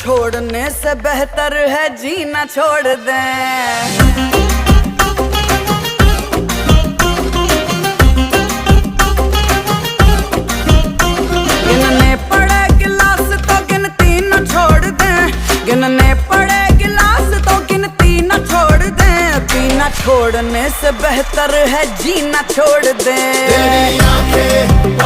छोड़ने से बेहतर है जीना छोड़ दें। गिनने पड़े गिलास तो गिनती न छोड़ दें, गिनने पड़े गिलास तो गिनती न छोड़ दें। पीना छोड़ने से बेहतर है जीना छोड़ दें। तेरी आंखें